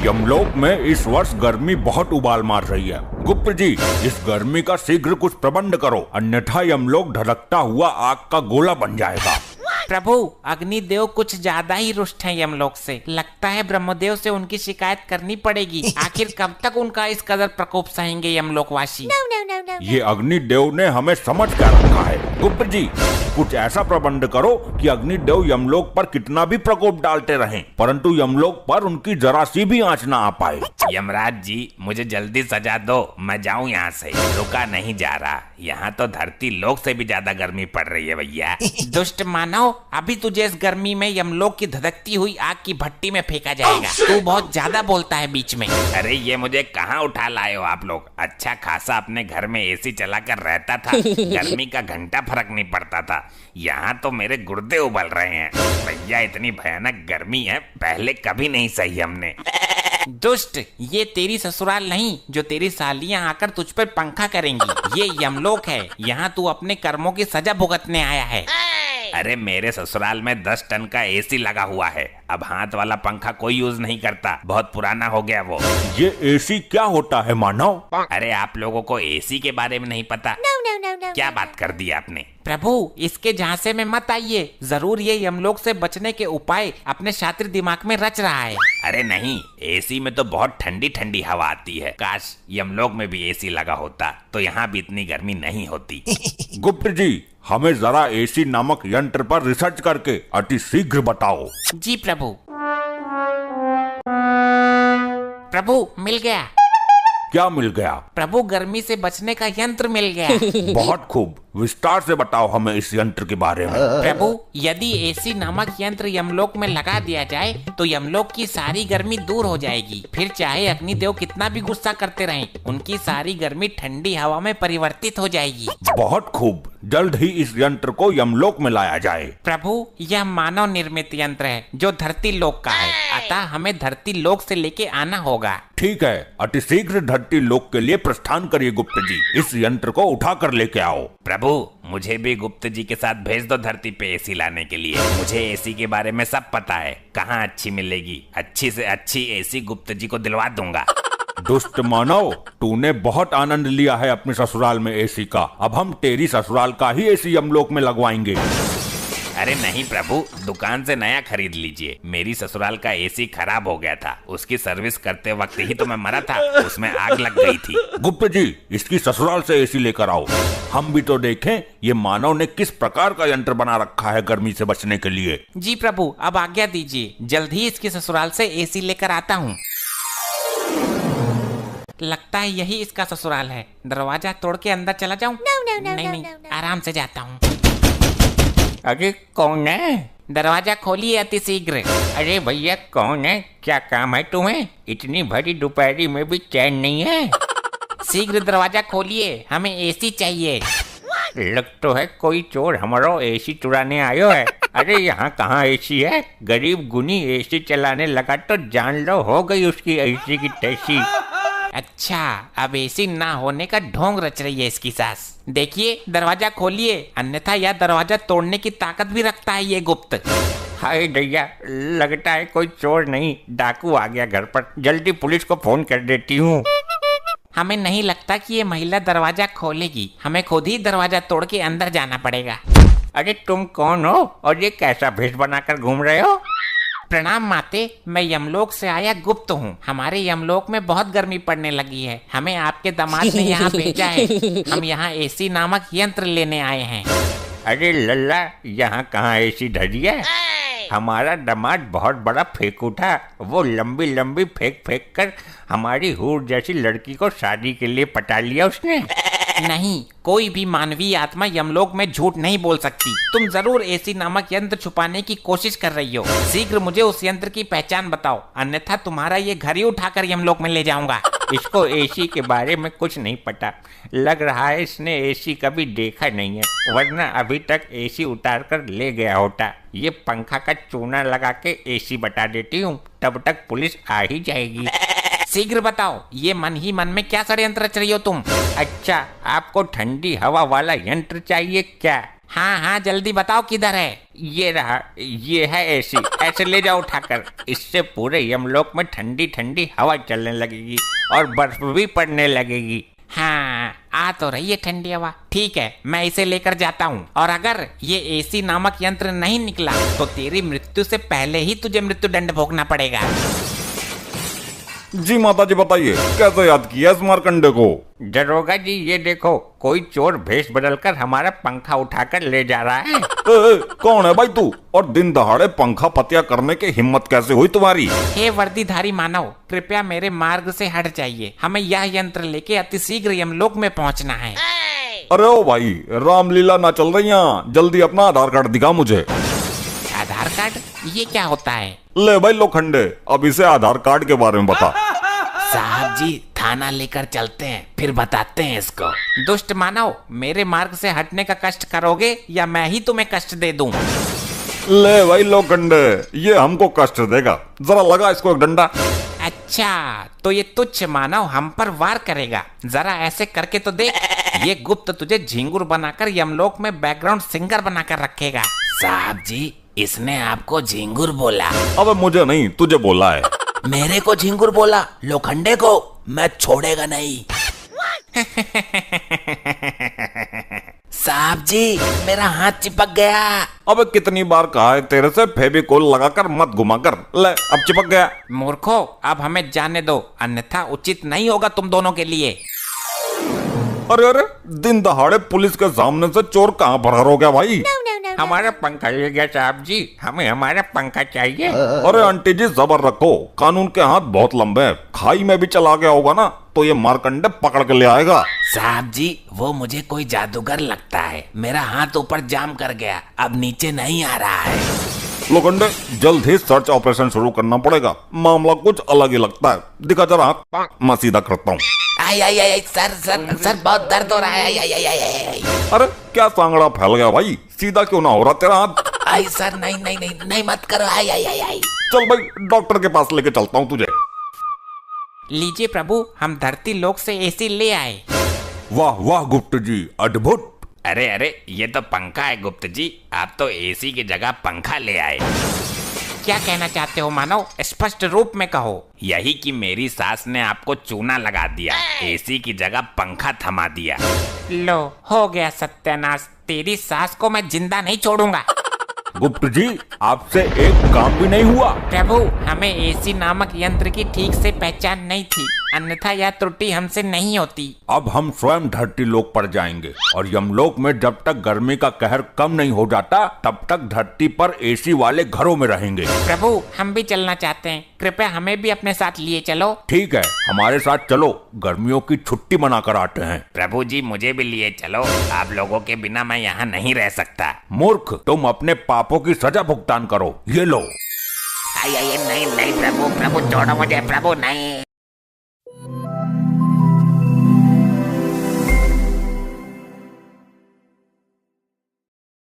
यमलोक में इस वर्ष गर्मी बहुत उबाल मार रही है। गुप्त जी, इस गर्मी का शीघ्र कुछ प्रबंध करो, अन्यथा यमलोक धड़कता हुआ आग का गोला बन जाएगा। प्रभु, अग्निदेव कुछ ज्यादा ही रुष्ट हैं यमलोक से। लगता है ब्रह्मदेव से उनकी शिकायत करनी पड़ेगी। आखिर कब तक उनका इस कदर प्रकोप सहेंगे यमलोकवासी? ये अग्निदेव ने हमें समझ कर रखा है। गुप्त जी, कुछ ऐसा प्रबंध करो कि अग्निदेव यमलोक पर कितना भी प्रकोप डालते रहें, परंतु यमलोक पर उनकी जरा सी भी आंच ना आ पाए। यमराज जी, मुझे जल्दी सजा दो, मैं जाऊं यहाँ से। रुका नहीं जा रहा, यहाँ तो धरती लोक से भी ज्यादा गर्मी पड़ रही है भैया। दुष्ट मानव, अभी तुझे इस गर्मी में यमलोक की धधकती हुई आग की भट्टी में फेंका जाएगा। तू बहुत ज्यादा बोलता है बीच में। अरे ये मुझे कहाँ उठा लाए हो आप लोग? अच्छा खासा अपने घर में एसी चलाकर रहता था, गर्मी का घंटा फर्क नहीं पड़ता था। यहाँ तो मेरे गुर्दे उबल रहे हैं भैया। इतनी भयानक गर्मी है, पहले कभी नहीं सही हमने। दुष्ट, ये तेरी ससुराल नहीं जो तेरी सालियां आकर तुझ पर पंखा करेंगी। ये यमलोक है, यहाँ तू अपने कर्मों की सजा भुगतने आया है। अरे मेरे ससुराल में 10 टन का एसी लगा हुआ है। अब हाथ वाला पंखा कोई यूज नहीं करता, बहुत पुराना हो गया वो। ये एसी क्या होता है मानव? अरे आप लोगों को एसी के बारे में नहीं पता? क्या बात कर दी आपने? प्रभु, इसके झांसे में मत आइए। जरूर ये यमलोक से बचने के उपाय अपने शातिर दिमाग में रच रहा है। अरे नहीं, एसी में तो बहुत ठंडी ठंडी हवा आती है। काश यमलोक में भी एसी लगा होता तो यहाँ भी इतनी गर्मी नहीं होती। गुप्त जी, हमें जरा एसी नामक यंत्र पर रिसर्च करके अति शीघ्र बताओ। जी प्रभु। प्रभु, मिल गया। क्या मिल गया? प्रभु, गर्मी से बचने का यंत्र मिल गया। बहुत खूब, विस्तार से बताओ हमें इस यंत्र के बारे में। प्रभु, यदि एसी नामक यंत्र यमलोक में लगा दिया जाए तो यमलोक की सारी गर्मी दूर हो जाएगी। फिर चाहे अग्निदेव कितना भी गुस्सा करते रहें, उनकी सारी गर्मी ठंडी हवा में परिवर्तित हो जाएगी। बहुत खूब, जल्द ही इस यंत्र को यमलोक में लाया जाए। प्रभु, यह मानव निर्मित यंत्र है जो धरती लोक का है, अतः हमें धरती लोक से लेके आना होगा। ठीक है, अति शीघ्र धरती लोक के लिए प्रस्थान करिए गुप्त जी। इस यंत्र को उठा कर लेके आओ। प्रभु, मुझे भी गुप्त जी के साथ भेज दो धरती पे एसी लाने के लिए। मुझे एसी के बारे में सब पता है, कहाँ अच्छी मिलेगी। अच्छी से अच्छी एसी गुप्त जी को दिलवा दूंगा। दुष्ट मानव, तूने बहुत आनंद लिया है अपने ससुराल में एसी का। अब हम तेरी ससुराल का ही एसी यमलोक में लगवाएंगे। अरे नहीं प्रभु, दुकान से नया खरीद लीजिए। मेरी ससुराल का एसी खराब हो गया था, उसकी सर्विस करते वक्त ही तो मैं मरा था, उसमें आग लग गई थी। गुप्त जी, इसकी ससुराल से एसी लेकर आओ, हम भी तो देखें ये मानव ने किस प्रकार का यंत्र बना रखा है गर्मी से बचने के लिए। जी प्रभु, अब आज्ञा दीजिए, जल्द ही इसकी ससुराल से एसी लेकर आता हूँ। लगता है यही इसका ससुराल है। दरवाजा तोड़ के अंदर चला जाऊं? नहीं, आराम से जाता हूँ। अरे कौन है? दरवाजा खोलिए अति शीघ्र। अरे भैया कौन है? क्या काम है तुम्हें? इतनी भरी दोपहरी में भी चैन नहीं है? शीघ्र दरवाजा खोलिए, हमें एसी चाहिए। लग तो है कोई चोर हमारा एसी चुराने आयो है। अरे यहाँ कहाँ एसी है? गरीब गुनी एसी चलाने लगा तो जान लो हो गई उसकी एसी की तैसी। अच्छा, अब एसी ना होने का ढोंग रच रही है इसकी सास। देखिए, दरवाजा खोलिए, अन्यथा यह दरवाजा तोड़ने की ताकत भी रखता है ये गुप्त। हाय दैया, लगता है कोई चोर नहीं डाकू आ गया घर पर। जल्दी पुलिस को फोन कर देती हूँ। हमें नहीं लगता कि ये महिला दरवाजा खोलेगी, हमें खुद ही दरवाजा तोड़ के अंदर जाना पड़ेगा। अरे तुम कौन हो और ये कैसा भेष बनाकर घूम रहे हो? प्रणाम माते, मैं यमलोक से आया गुप्त हूँ। हमारे यमलोक में बहुत गर्मी पड़ने लगी है, हमें आपके दामाद ने यहाँ भेजा है। हम यहाँ एसी नामक यंत्र लेने आए हैं। अरे लल्ला, यहाँ कहाँ एसी धरी है? हमारा दामाद बहुत बड़ा फेंकू था। वो लंबी लंबी फेंक फेंक कर हमारी हूर जैसी लड़की को शादी के लिए पटा लिया उसने। नहीं, कोई भी मानवीय आत्मा यमलोक में झूठ नहीं बोल सकती। तुम जरूर एसी नामक यंत्र छुपाने की कोशिश कर रही हो। शीघ्र मुझे उस यंत्र की पहचान बताओ, अन्यथा तुम्हारा ये घर ही उठाकर यमलोक में ले जाऊंगा। इसको एसी के बारे में कुछ नहीं पता। लग रहा है इसने एसी कभी देखा नहीं है, वरना अभी तक एसी उतार कर ले गया होता। ये पंखा का चूना लगा के एसी बता देती हूँ, तब तक पुलिस आ ही जाएगी। शीघ्र बताओ, ये मन ही मन में क्या षड्यंत्र रच रही हो तुम? अच्छा, आपको ठंडी हवा वाला यंत्र चाहिए क्या? हाँ हाँ जल्दी बताओ किधर है। ये रहा, ये है एसी। ऐसे ले जाओ उठाकर। इससे पूरे यमलोक में ठंडी ठंडी हवा चलने लगेगी और बर्फ भी पड़ने लगेगी। हाँ आ तो रही है ठंडी हवा। ठीक है मैं इसे लेकर जाता हूँ, और अगर ये एसी नामक यंत्र नहीं निकला तो तेरी मृत्यु से पहले ही तुझे मृत्यु दंड भोगना पड़ेगा। जी माता जी बताइए, कैसे याद किया इस मारकंडे को? दरोगा जी ये देखो, कोई चोर भेष बदलकर हमारा पंखा उठाकर ले जा रहा है। कौन है भाई तू, और दिन दहाड़े पंखा पतिया करने की हिम्मत कैसे हुई तुम्हारी? हे वर्दीधारी मानव, कृपया मेरे मार्ग से हट जाइए। हमें यह यंत्र लेके अतिशीघ्र यमलोक में पहुंचना है। अरे ओ भाई, रामलीला ना चल रही यहाँ, जल्दी अपना आधार कार्ड दिखा मुझे। आधार कार्ड? ये क्या होता है? ले भाई लोखंडे, अब इसे आधार कार्ड के बारे में बता। साहब जी थाना लेकर चलते हैं, फिर बताते हैं इसको। दुष्ट मानव, मेरे मार्ग से हटने का कष्ट करोगे या मैं ही तुम्हें कष्ट दे दूं? ले भाई लोखंडे, ये हमको कष्ट देगा, जरा लगा इसको एक डंडा। अच्छा तो ये तुच्छ मानव हम पर वार करेगा। जरा ऐसे करके तो देख। ये गुप्त तुझे झिंगुर बनाकर यमलोक में बैकग्राउंड सिंगर बनाकर रखेगा। साहब जी इसने आपको झिंगुर बोला। अबे मुझे नहीं, तुझे बोला है। मेरे को झिंगुर बोला? लोखंडे को मैं छोड़ेगा नहीं। साहब जी मेरा हाथ चिपक गया। अबे कितनी बार कहा है तेरे से, फेविकोल लगाकर मत घुमा कर। ले अब चिपक गया। मूर्खो अब हमें जाने दो, अन्यथा उचित नहीं होगा तुम दोनों के लिए। अरे अरे, दिन दहाड़े पुलिस के सामने से चोर कहाँ फरार हो गया भाई? हमारा पंखा ले गया साहब जी, हमें हमारा पंखा चाहिए। अरे आंटी जी सबर रखो, कानून के हाथ बहुत लंबे हैं। खाई में भी चला गया होगा ना तो ये मारकंडे पकड़ के ले आएगा। साहब जी वो मुझे कोई जादूगर लगता है। मेरा हाथ ऊपर जाम कर गया, अब नीचे नहीं आ रहा है। लोखंडे जल्द ही सर्च ऑपरेशन शुरू करना पड़ेगा, मामला कुछ अलग ही लगता है। दिखा जरा हाथ, मैं सीधा करता हूँ। आई आई आई सर सर सर बहुत दर्द हो रहा है। आई आई आई आई आई। अरे क्या सांगड़ा फैल गया भाई, सीधा क्यों ना हो रहा तेरा हाथ? आई सर नहीं नहीं नहीं नहीं मत करो। आई आई आई आई। चल भाई डॉक्टर के पास लेके चलता हूँ तुझे। लीजिए प्रभु, हम धरती लोक से एसी ले आए। वाह वाह गुप्त जी, अद्भुत। अरे अरे ये तो पंखा है गुप्त जी, आप तो एसी की जगह पंखा ले आए। क्या कहना चाहते हो मानव, स्पष्ट रूप में कहो। यही कि मेरी सास ने आपको चूना लगा दिया, एसी की जगह पंखा थमा दिया। लो हो गया सत्यानाश, तेरी सास को मैं जिंदा नहीं छोड़ूंगा। गुप्त जी आपसे एक काम भी नहीं हुआ। प्रभु हमें एसी नामक यंत्र की ठीक से पहचान नहीं थी, अन्यथा यह त्रुटि हमसे नहीं होती। अब हम स्वयं धरती लोक पर जाएंगे और यमलोक में जब तक गर्मी का कहर कम नहीं हो जाता तब तक धरती पर एसी वाले घरों में रहेंगे। प्रभु हम भी चलना चाहते हैं, कृपया हमें भी अपने साथ लिए चलो। ठीक है हमारे साथ चलो, गर्मियों की छुट्टी मनाकर आते हैं। प्रभु जी मुझे भी लिए चलो, आप लोगों के बिना मैं यहाँ नहीं रह सकता। मूर्ख, तुम अपने पापों की सजा भुगतान करो, ये लो। आई आई नहीं नहीं प्रभु, प्रभु छोड़ो मुझे, प्रभु नहीं।